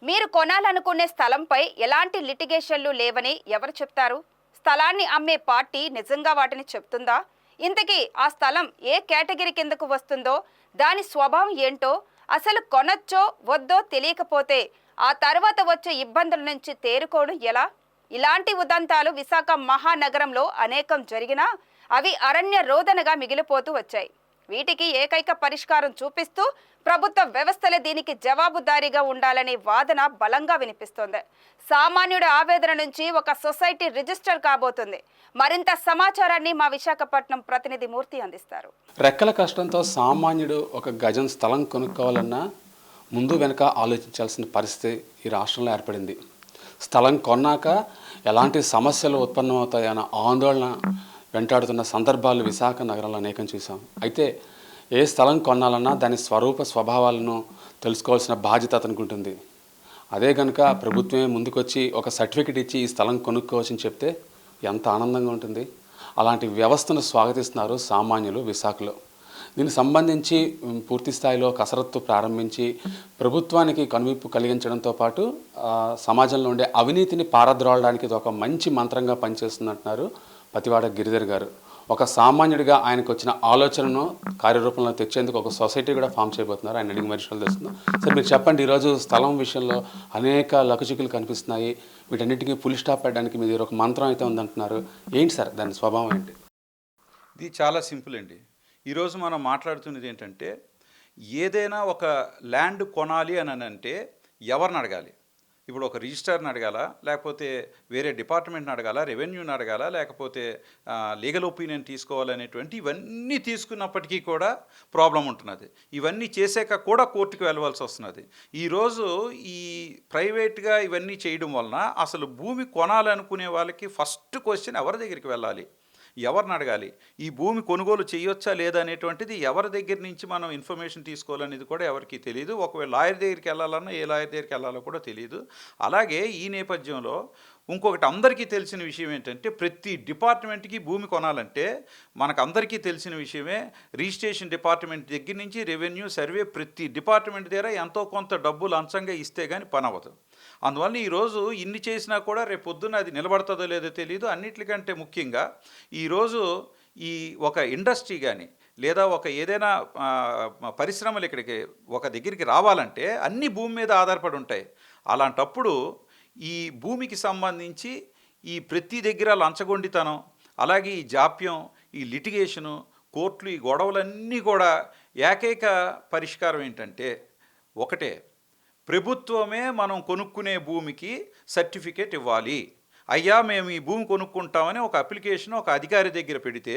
మీరు కొనాలనుకునే స్థలంపై ఎలాంటి లిటిగేషన్లు లేవని ఎవరు చెప్తారు? స్థలాన్ని అమ్మే పార్టీ నిజంగా వాటిని చెప్తుందా? ఇంతకీ ఆ స్థలం ఏ కేటగిరీ కిందకు వస్తుందో, దాని స్వభావం ఏంటో, అసలు కొనొచ్చో వద్దో తెలియకపోతే ఆ తర్వాత వచ్చే ఇబ్బందుల నుంచి తేరుకోవడం ఎలా? ఇలాంటి ఉదంతాలు విశాఖ మహానగరంలో అనేకం జరిగినా అవి అరణ్య రోదనగా మిగిలిపోతూ వచ్చాయి. వీటికి ఏకైక పరిష్కారం చూపిస్తూ ప్రభుత్వ వ్యవస్థలే దీనికి జవాబుదారీగా ఉండాలనే వాదన బలంగా వినిపిస్తోంది. సామాన్యుడి ఆవేదన నుంచి ఒక సొసైటీ రిజిస్టర్ కాబోతుంది. మరింత సమాచారాన్ని మా విశాఖపట్నం ప్రతినిధి మూర్తి అందిస్తారు. రెక్కల కష్టంతో సామాన్యుడు ఒక గజం స్థలం కొనుక్కోవాలన్నా ముందు వెనక ఆలోచించాల్సిన పరిస్థితి ఈ రాష్ట్రంలో ఏర్పడింది. స్థలం కొన్నాక ఎలాంటి సమస్యలు ఉత్పన్నమవుతాయన్న ఆందోళన వెంటాడుతున్న సందర్భాలు విశాఖ నగరంలో అనేకం చూసాం. అయితే ఏ స్థలం కొనాలన్నా దాని స్వరూప స్వభావాలను తెలుసుకోవాల్సిన బాధ్యత అతనికి ఉంటుంది. అదే కనుక ప్రభుత్వమే ముందుకొచ్చి ఒక సర్టిఫికెట్ ఇచ్చి ఈ స్థలం కొనుక్కోవచ్చని చెప్తే ఎంత ఆనందంగా ఉంటుంది. అలాంటి వ్యవస్థను స్వాగతిస్తున్నారు సామాన్యులు విశాఖలో. దీనికి సంబంధించి పూర్తి స్థాయిలో కసరత్తు ప్రారంభించి ప్రభుత్వానికి కనువిప్పు కలిగించడంతో పాటు సమాజంలో ఉండే అవినీతిని పారద్రోలడానికి ఇది ఒక మంచి మంత్రంగా పనిచేస్తుందంటున్నారు పతివాడ గిరిధర్ గారు. ఒక సామాన్యుడిగా ఆయనకు వచ్చిన ఆలోచనను కార్యరూపంలో తెచ్చేందుకు ఒక సొసైటీ కూడా ఫామ్ చేయబోతున్నారు. ఆయన అడిగిన విషయాలు తెలుస్తున్నాం. సార్, మీరు చెప్పండి, ఈరోజు స్థలం విషయంలో అనేక లకుచికులు కనిపిస్తున్నాయి. వీటన్నిటికీ ఫుల్ స్టాప్ పెట్టడానికి మీ దగ్గర ఒక మంత్రం అయితే ఉందంటున్నారు. ఏంటి సార్ దాని స్వభావం ఏంటి? ఇది చాలా సింపుల్ అండి. ఈరోజు మనం మాట్లాడుతున్నది ఏంటంటే, ఏదైనా ఒక ల్యాండ్ కొనాలి అని అంటే ఎవరిని అడగాలి? ఇప్పుడు ఒక రిజిస్టర్ని అడగాల, లేకపోతే వేరే డిపార్ట్మెంట్ని అడగాల, రెవెన్యూని అడగాల, లేకపోతే లీగల్ ఒపీనియన్ తీసుకోవాలనేటువంటి ఇవన్నీ తీసుకున్నప్పటికీ కూడా ప్రాబ్లం ఉంటున్నది. ఇవన్నీ చేసాక కూడా కోర్టుకు వెళ్ళవలసి వస్తున్నది. ఈరోజు ఈ ప్రైవేట్గా ఇవన్నీ చేయడం వలన అసలు భూమి కొనాలనుకునే వాళ్ళకి ఫస్ట్ క్వశ్చన్ ఎవరి దగ్గరికి వెళ్ళాలి, ఎవరిని అడగాలి, ఈ భూమి కొనుగోలు చేయొచ్చా లేదా అనేటువంటిది ఎవరి దగ్గర నుంచి మనం ఇన్ఫర్మేషన్ తీసుకోవాలనేది కూడా ఎవరికి తెలియదు. ఒకవేళ లాయర్ దగ్గరికి వెళ్ళాలన్నా ఏ లాయర్ దగ్గరికి వెళ్ళాలో కూడా తెలియదు. అలాగే ఈ నేపథ్యంలో ఇంకొకటి అందరికీ తెలిసిన విషయం ఏంటంటే, ప్రతి డిపార్ట్మెంట్కి భూమి కొనాలంటే మనకందరికీ తెలిసిన విషయమే, రిజిస్ట్రేషన్ డిపార్ట్మెంట్ దగ్గర నుంచి రెవెన్యూ, సర్వే, ప్రతి డిపార్ట్మెంట్ దగ్గర ఎంతో కొంత డబ్బు లంచంగా ఇస్తే కానీ పని అవ్వదు. అందువల్ల ఈరోజు ఇన్ని చేసినా కూడా రేపు పొద్దున్న అది నిలబడుతుందో లేదో తెలియదు. అన్నిటికంటే ముఖ్యంగా ఈరోజు ఈ ఒక ఇండస్ట్రీ కానీ లేదా ఒక ఏదైనా పరిశ్రమలు ఇక్కడికి ఒక దగ్గరికి రావాలంటే అన్ని భూమి మీద ఆధారపడి ఉంటాయి. అలాంటప్పుడు ఈ భూమికి సంబంధించి ఈ ప్రతి దగ్గర లంచగొండితనం, అలాగే ఈ జాప్యం, ఈ లిటిగేషను, కోర్టులు, ఈ గొడవలన్నీ కూడా ఏకైక పరిష్కారం ఏంటంటే ఒకటే, ప్రభుత్వమే మనం కొనుక్కునే భూమికి సర్టిఫికేట్ ఇవ్వాలి. అయ్యా మేము ఈ భూమి కొనుక్కుంటామని ఒక అప్లికేషన్ ఒక అధికారి దగ్గర పెడితే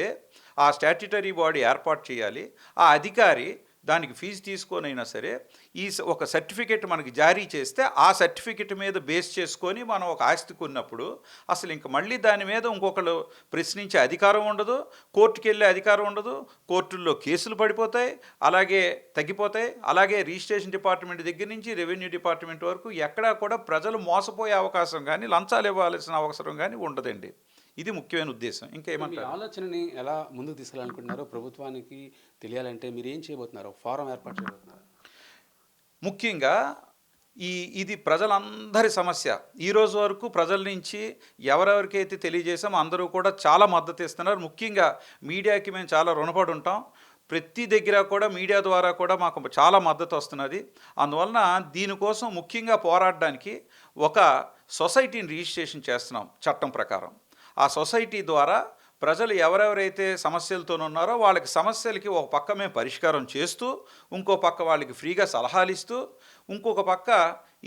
ఆ స్టాట్యుటరీ బాడీ ఏర్పాటు చేయాలి. ఆ అధికారి దానికి ఫీజు తీసుకొనైనా సరే ఒక సర్టిఫికేట్ మనకి జారీ చేస్తే ఆ సర్టిఫికేట్ మీద బేస్ చేసుకొని మనం ఒక ఆస్తి కొన్నప్పుడు అసలు ఇంక మళ్ళీ దాని మీద ఇంకొకరు ప్రశ్నించే అధికారం ఉండదు, కోర్టుకు వెళ్ళే అధికారం ఉండదు, కోర్టుల్లో కేసులు పడిపోతాయి, అలాగే తగ్గిపోతాయి. అలాగే రిజిస్ట్రేషన్ డిపార్ట్మెంట్ దగ్గర నుంచి రెవెన్యూ డిపార్ట్మెంట్ వరకు ఎక్కడా కూడా ప్రజలు మోసపోయే అవకాశం కానీ లంచాలు ఇవ్వాల్సిన అవసరం కానీ ఉండదండి. ఇది ముఖ్యమైన ఉద్దేశం. ఇంకేమంటారు? ఆలోచనని ఎలా ముందుకు తీసుకెళ్ళాలనుకుంటున్నారో ప్రభుత్వానికి తెలియాలంటే మీరు ఏం చేయబోతున్నారు? ఫారం ఏర్పాటు చేయబోతున్నారు? ముఖ్యంగా ఇది ప్రజలందరి సమస్య. ఈరోజు వరకు ప్రజల నుంచి ఎవరెవరికైతే తెలియజేసామో అందరూ కూడా చాలా మద్దతు ఇస్తున్నారు. ముఖ్యంగా మీడియాకి మేము చాలా రుణపడి ఉంటాం. ప్రతి దగ్గర కూడా మీడియా ద్వారా కూడా మాకు చాలా మద్దతు వస్తున్నది. అందువలన దీనికోసం ముఖ్యంగా పోరాడడానికి ఒక సొసైటీని రిజిస్ట్రేషన్ చేస్తున్నాం చట్టం ప్రకారం. ఆ సొసైటీ ద్వారా ప్రజలు ఎవరెవరైతే సమస్యలతో ఉన్నారో వాళ్ళకి సమస్యలకి ఒక పక్క మేము పరిష్కారం చేస్తూ, ఇంకో పక్క వాళ్ళకి ఫ్రీగా సలహాలు ఇస్తూ, ఇంకొక పక్క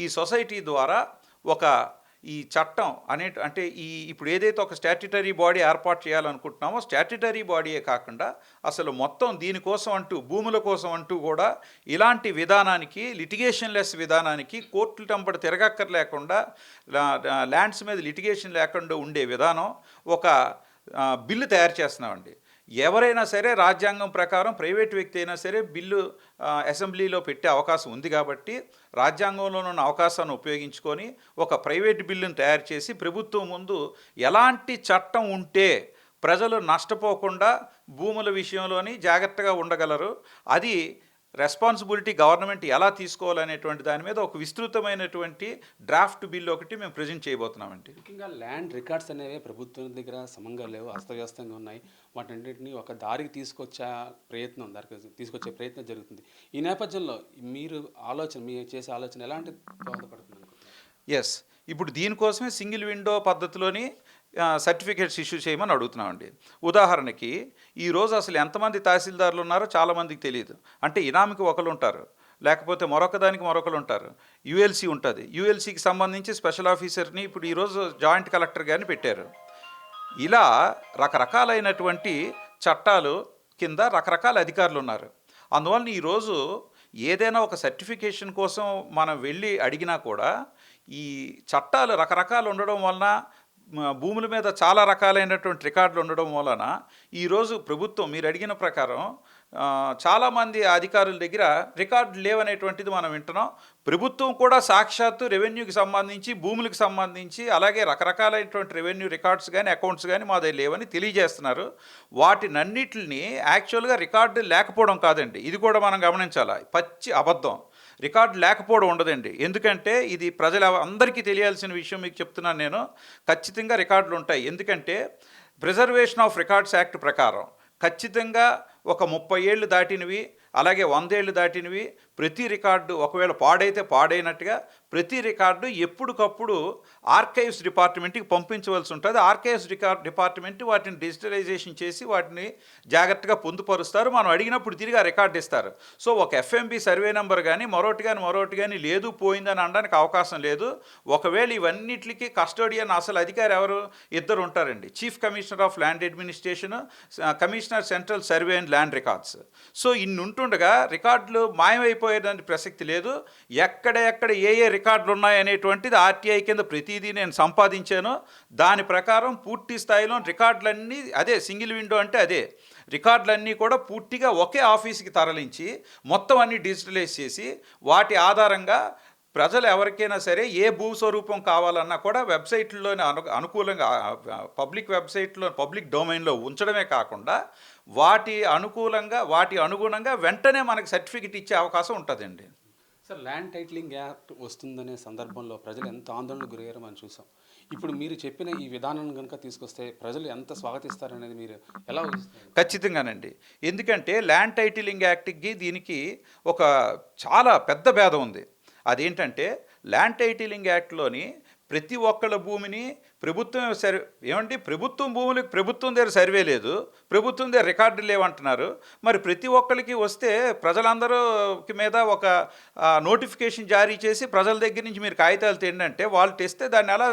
ఈ సొసైటీ ద్వారా ఒక ఈ చట్టం అంటే ఇప్పుడు ఏదైతే ఒక స్టాట్యుటరీ బాడీ ఏర్పాటు చేయాలనుకుంటున్నామో స్టాట్యుటరీ బాడీయే కాకుండా అసలు మొత్తం దీనికోసం అంటూ, భూముల కోసం అంటూ కూడా ఇలాంటి విధానానికి, లిటిగేషన్ లెస్ విధానానికి, కోర్టుల టంబడి తిరగక్కర్ లేకుండా, ల్యాండ్స్ మీద లిటిగేషన్ లేకుండా ఉండే విధానం ఒక బిల్లు తయారు చేస్తున్నామండి. ఎవరైనా సరే రాజ్యాంగం ప్రకారం ప్రైవేట్ వ్యక్తి అయినా సరే బిల్లు అసెంబ్లీలో పెట్టే అవకాశం ఉంది కాబట్టి రాజ్యాంగంలో ఉన్న అవకాశాన్ని ఉపయోగించుకొని ఒక ప్రైవేట్ బిల్లును తయారు చేసి ప్రభుత్వం ముందు ఎలాంటి చట్టం ఉంటే ప్రజలు నష్టపోకుండా భూముల విషయంలోని జాగ్రత్తగా ఉండగలరు, అది రెస్పాన్సిబిలిటీ గవర్నమెంట్ ఎలా తీసుకోవాలనేటువంటి దాని మీద ఒక విస్తృతమైనటువంటి డ్రాఫ్ట్ బిల్ ఒకటి మేము ప్రజెంట్ చేయబోతున్నామండి. ముఖ్యంగా ల్యాండ్ రికార్డ్స్ అనేవి ప్రభుత్వం దగ్గర సమంగా లేవు, అస్తవ్యస్తంగా ఉన్నాయి. వాటన్నింటినీ ఒక దారికి తీసుకొచ్చే ప్రయత్నం జరుగుతుంది. ఈ నేపథ్యంలో మీరు చేసే ఆలోచన ఎలాంటి దోహదపడుతుంది అనుకుంటున్నారు? ఎస్, ఇప్పుడు దీనికోసమే సింగిల్ విండో పద్ధతిలోని సర్టిఫికేట్స్ ఇష్యూ చేయమని అడుగుతున్నామండి. ఉదాహరణకి ఈరోజు అసలు ఎంతమంది తహసీల్దార్లు ఉన్నారో చాలామందికి తెలియదు. అంటే ఇనామికి ఒకరు ఉంటారు, లేకపోతే మరొక దానికి మరొకరు ఉంటారు. యుఎల్సి ఉంటుంది, యుఎల్సికి సంబంధించి స్పెషల్ ఆఫీసర్ని ఇప్పుడు ఈరోజు జాయింట్ కలెక్టర్ గారిని పెట్టారు. ఇలా రకరకాలైనటువంటి చట్టాలు కింద రకరకాల అధికారులు ఉన్నారు. అందువల్ల ఈరోజు ఏదైనా ఒక సర్టిఫికేషన్ కోసం మనం వెళ్ళి అడిగినా కూడా ఈ చట్టాలు రకరకాలు ఉండడం వలన, భూముల మీద చాలా రకాలైనటువంటి రికార్డులు ఉండడం వలన ఈరోజు ప్రభుత్వం మీరు అడిగిన ప్రకారం చాలామంది అధికారుల దగ్గర రికార్డులు లేవనేటువంటిది మనం వింటున్నాం. ప్రభుత్వం కూడా సాక్షాత్తు రెవెన్యూకి సంబంధించి, భూములకు సంబంధించి, అలాగే రకరకాలైనటువంటి రెవెన్యూ రికార్డ్స్ కానీ అకౌంట్స్ కానీ మా దగ్గర లేవని తెలియజేస్తున్నారు. వాటినన్నిటిని యాక్చువల్గా రికార్డు లేకపోవడం కాదండి, ఇది కూడా మనం గమనించాలి. పచ్చి అబద్ధం. రికార్డు లేకపోవడం ఉండదండి. ఎందుకంటే ఇది అందరికీ తెలియాల్సిన విషయం మీకు చెప్తున్నాను నేను. ఖచ్చితంగా రికార్డులు ఉంటాయి. ఎందుకంటే ప్రిజర్వేషన్ ఆఫ్ రికార్డ్స్ యాక్ట్ ప్రకారం ఖచ్చితంగా ఒక 30 ఏళ్ళు దాటినవి, అలాగే 100 ఏళ్ళు దాటినవి ప్రతి రికార్డు ఒకవేళ పాడైతే పాడైనట్టుగా ప్రతి రికార్డు ఎప్పటికప్పుడు ఆర్కైవ్స్ డిపార్ట్మెంట్కి పంపించవలసి ఉంటుంది. ఆర్కైవ్స్ డిపార్ట్మెంట్ వాటిని డిజిటలైజేషన్ చేసి వాటిని జాగ్రత్తగా పొందుపరుస్తారు. మనం అడిగినప్పుడు తిరిగి ఆ రికార్డు ఇస్తారు. సో ఒక ఎఫ్ఎంబి సర్వే నెంబర్ కానీ మరొకటి కానీ లేదు పోయిందని అనడానికి అవకాశం లేదు. ఒకవేళ ఇవన్నిటికి కస్టోడియన్ అసలు అధికారి ఎవరు? ఇద్దరు ఉంటారండి. Chief commissioner of land administration, commissioner central survey and land records. So ఇన్ని ఉంటుండగా రికార్డులు మాయమైపోయేదానికి ప్రసక్తి లేదు. ఎక్కడ ఏ రికార్డులు ఉన్నాయనేటువంటిది ఆర్టీఐ కింద ప్రతిదీ నేను సంపాదించాను. దాని ప్రకారం పూర్తి స్థాయిలో రికార్డులన్నీ అదే సింగిల్ విండో అంటే అదే. రికార్డులన్నీ కూడా పూర్తిగా ఒకే ఆఫీస్కి తరలించి మొత్తం అన్నీ డిజిటలైజ్ చేసి వాటి ఆధారంగా ప్రజలు ఎవరికైనా సరే ఏ భూస్వరూపం కావాలన్నా కూడా వెబ్సైట్లోనే అనుకూలంగా పబ్లిక్ వెబ్సైట్లో పబ్లిక్ డొమైన్లో ఉంచడమే కాకుండా వాటి అనుగుణంగా వెంటనే మనకు సర్టిఫికెట్ ఇచ్చే అవకాశం ఉంటుందండి. సార్, ల్యాండ్ టైటిలింగ్ యాక్ట్ వస్తుందనే సందర్భంలో ప్రజలు ఎంత ఆందోళనకు గురయ్యారో మనం చూసాం. ఇప్పుడు మీరు చెప్పిన ఈ విధానాన్ని కనుక తీసుకొస్తే ప్రజలు ఎంత స్వాగతిస్తారనేది మీరు ఎలా ఊహిస్తారు? ఖచ్చితంగానండి. ఎందుకంటే ల్యాండ్ టైటిలింగ్ యాక్ట్కి దీనికి ఒక చాలా పెద్ద భేదం ఉంది. అదేంటంటే ల్యాండ్ టైటిలింగ్ యాక్ట్లోని ప్రతి ఒక్కళ్ళ భూమిని ప్రభుత్వం భూములకు ప్రభుత్వం దగ్గర సర్వే లేదు, ప్రభుత్వం దగ్గర రికార్డులు లేవంటున్నారు. మరి ప్రతి ఒక్కరికి వస్తే ప్రజలందరికి మీద ఒక నోటిఫికేషన్ జారీ చేసి ప్రజల దగ్గర నుంచి మీరు కాగితాలు తెండి అంటే వాళ్ళు తెస్తే దాన్ని ఎలా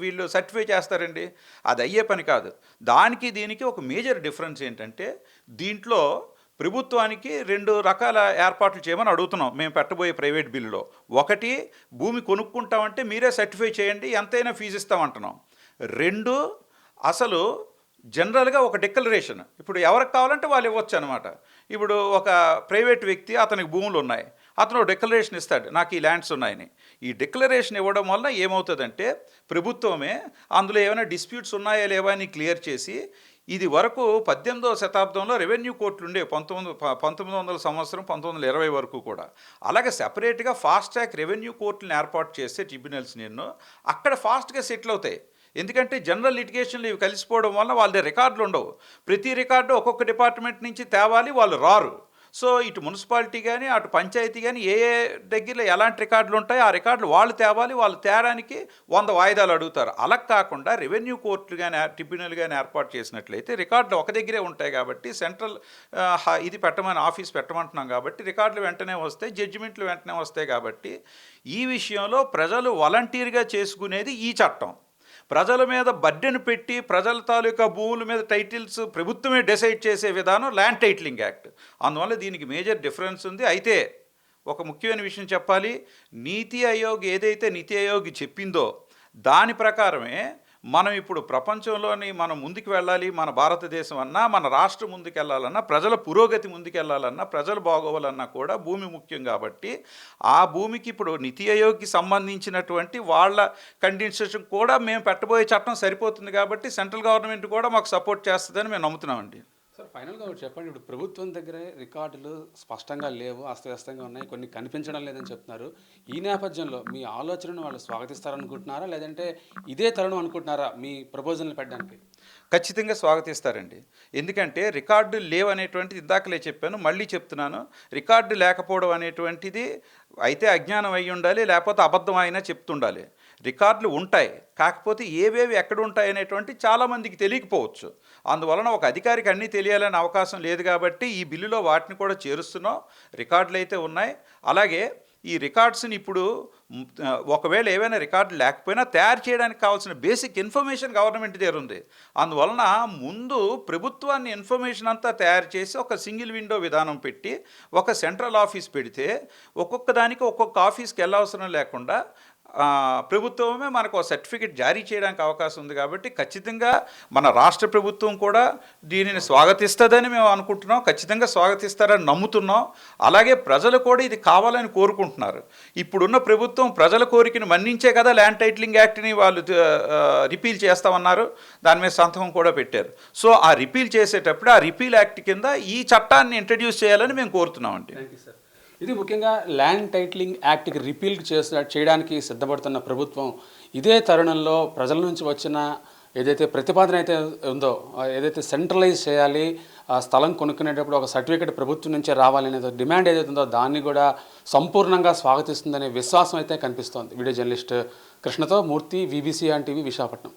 వీళ్ళు సర్టిఫై చేస్తారండి? అది అయ్యే పని కాదు. దానికి దీనికి ఒక మేజర్ డిఫరెన్స్ ఏంటంటే దీంట్లో ప్రభుత్వానికి 2 రకాల ఏర్పాట్లు చేయమని అడుగుతున్నాం మేము పెట్టబోయే ప్రైవేట్ బిల్లులో. ఒకటి, భూమి కొనుక్కుంటామంటే మీరే సర్టిఫై చేయండి, ఎంతైనా ఫీజు ఇస్తామంటున్నాం. 2, అసలు జనరల్గా ఒక డిక్లరేషన్ ఇప్పుడు ఎవరికి కావాలంటే వాళ్ళు ఇవ్వచ్చు అనమాట. ఇప్పుడు ఒక ప్రైవేట్ వ్యక్తి, అతనికి భూములు ఉన్నాయి, అతను డిక్లరేషన్ ఇస్తాడు నాకు ఈ ల్యాండ్స్ ఉన్నాయని. ఈ డిక్లరేషన్ ఇవ్వడం వల్ల ఏమవుతుందంటే ప్రభుత్వమే అందులో ఏమైనా డిస్ప్యూట్స్ ఉన్నాయా లేవా అని క్లియర్ చేసి, ఇది వరకు 18వ శతాబ్దంలో రెవెన్యూ కోర్టులు ఉండే 1900 సంవత్సరం 1920 వరకు కూడా. అలాగే సెపరేట్గా ఫాస్ట్ ట్రాక్ రెవెన్యూ కోర్టులను ఏర్పాటు చేస్తే ట్రిబ్యునల్స్ అక్కడ ఫాస్ట్గా సెటిల్ అవుతాయి. ఎందుకంటే జనరల్ లిటిగేషన్లు ఇవి కలిసిపోవడం వల్ల వాళ్ళ రికార్డులు ఉండవు. ప్రతి రికార్డు ఒక్కొక్క డిపార్ట్మెంట్ నుంచి తేవాలి, వాళ్ళు రారు. సో ఇటు మున్సిపాలిటీ కానీ అటు పంచాయతీ కానీ ఏ దగ్గరలో ఎలాంటి రికార్డులు ఉంటాయో ఆ రికార్డులు వాళ్ళు తేవాలి. వాళ్ళు తేడానికి 100 వాయిదాలు అడుగుతారు. అలా కాకుండా రెవెన్యూ కోర్టులు కానీ ట్రిబ్యునల్ కానీ ఏర్పాటు చేసినట్లయితే రికార్డులు ఒక దగ్గరే ఉంటాయి కాబట్టి సెంట్రల్ ఇది ఆఫీస్ పెట్టమంటున్నాం కాబట్టి రికార్డులు వెంటనే వస్తాయి, జడ్జిమెంట్లు వెంటనే వస్తాయి. కాబట్టి ఈ విషయంలో ప్రజలు వాలంటీర్గా చేసుకునేది ఈ చట్టం. ప్రజల మీద బర్డెను పెట్టి ప్రజల తాలూకా భూముల మీద టైటిల్స్ ప్రభుత్వమే డిసైడ్ చేసే విధానం ల్యాండ్ టైటిలింగ్ యాక్ట్. అందువల్ల దీనికి మేజర్ డిఫరెన్స్ ఉంది. అయితే ఒక ముఖ్యమైన విషయం చెప్పాలి, నీతి ఆయోగ్ ఏదైతే నీతి ఆయోగ్ చెప్పిందో దాని ప్రకారమే మనం ఇప్పుడు ప్రపంచంలోని మనం ముందుకు వెళ్ళాలి. మన భారతదేశం అన్నా, మన రాష్ట్రం ముందుకు వెళ్ళాలన్నా, ప్రజల పురోగతి ముందుకు వెళ్ళాలన్నా, ప్రజలు బాగోవాలన్నా కూడా భూమి ముఖ్యం. కాబట్టి ఆ భూమికి ఇప్పుడు నీతి ఆయోగ్కి సంబంధించినటువంటి వాళ్ళ కండిషన్ కూడా మేము పెట్టబోయే చట్టం సరిపోతుంది. కాబట్టి సెంట్రల్ గవర్నమెంట్ కూడా మాకు సపోర్ట్ చేస్తుందని మేము నమ్ముతున్నామండి. సార్, సార్ ఫైనల్గా ఒకటి చెప్పండి. ఇప్పుడు ప్రభుత్వం దగ్గరే రికార్డులు స్పష్టంగా లేవు, అస్తవ్యస్తంగా ఉన్నాయి, కొన్ని కనిపించడం లేదని చెప్తున్నారు. ఈ నేపథ్యంలో మీ ఆలోచనను వాళ్ళు స్వాగతిస్తారనుకుంటున్నారా, లేదంటే ఇదే తరుణం అనుకుంటున్నారా మీ ప్రపోజల్ని పెట్టడానికి? ఖచ్చితంగా స్వాగతిస్తారండి. ఎందుకంటే రికార్డులు లేవనేటువంటిది ఇందాకలే చెప్పాను, మళ్ళీ చెప్తున్నాను. రికార్డు లేకపోవడం అనేటువంటిది అయితే అజ్ఞానం అయి ఉండాలి, లేకపోతే అబద్ధం అయినా చెప్తుండాలి. రికార్డులు ఉంటాయి, కాకపోతే ఏవేవి ఎక్కడ ఉంటాయి అనేటువంటి చాలామందికి తెలియకపోవచ్చు. అందువలన ఒక అధికారికి అన్నీ తెలియాలనే అవకాశం లేదు కాబట్టి ఈ బిల్లులో వాటిని కూడా చేరుస్తున్నాం. రికార్డులు అయితే ఉన్నాయి. అలాగే ఈ రికార్డ్స్ని ఇప్పుడు ఒకవేళ ఏవైనా రికార్డులు లేకపోయినా తయారు చేయడానికి కావాల్సిన బేసిక్ ఇన్ఫర్మేషన్ గవర్నమెంట్ దగ్గర ఉంది. అందువలన ముందు ప్రభుత్వాన్ని ఇన్ఫర్మేషన్ అంతా తయారు చేసి ఒక సింగిల్ విండో విధానం పెట్టి ఒక సెంట్రల్ ఆఫీస్ పెడితే ఒక్కొక్క దానికి ఒక్కొక్క ఆఫీస్కి వెళ్ళవసరం లేకుండా ప్రభుత్వమే మనకు ఒక సర్టిఫికెట్ జారీ చేయడానికి అవకాశం ఉంది. కాబట్టి ఖచ్చితంగా మన రాష్ట్ర ప్రభుత్వం కూడా దీనిని స్వాగతిస్తుందని మేము అనుకుంటున్నాం. ఖచ్చితంగా స్వాగతిస్తారని నమ్ముతున్నాం. అలాగే ప్రజలు కూడా ఇది కావాలని కోరుకుంటున్నారు. ఇప్పుడున్న ప్రభుత్వం ప్రజల కోరికను మన్నించే కదా ల్యాండ్ టైటిలింగ్ యాక్ట్ని వాళ్ళు రిపీల్ చేస్తామన్నారు. దాని మీద సంతకం కూడా పెట్టారు. సో ఆ రిపీల్ చేసేటప్పుడు ఆ రిపీల్ యాక్ట్ కింద ఈ చట్టాన్ని ఇంట్రడ్యూస్ చేయాలని మేము కోరుతున్నామండి. Thank you sir. ఇది ముఖ్యంగా ల్యాండ్ టైటిలింగ్ యాక్ట్కి రిపీల్ చేయడానికి సిద్ధపడుతున్న ప్రభుత్వం ఇదే తరుణంలో ప్రజల నుంచి వచ్చిన ఏదైతే ప్రతిపాదన అయితే ఉందో, ఏదైతే సెంట్రలైజ్ చేయాలి, ఆ స్థలం కొనుక్కునేటప్పుడు ఒక సర్టిఫికేట్ ప్రభుత్వం నుంచే రావాలనేది డిమాండ్ ఏదైతే ఉందో దాన్ని కూడా సంపూర్ణంగా స్వాగతిస్తుందనే విశ్వాసం అయితే కనిపిస్తోంది. వీడియో జర్నలిస్ట్ కృష్ణతో మూర్తి, VBC టీవీ, విశాఖపట్నం.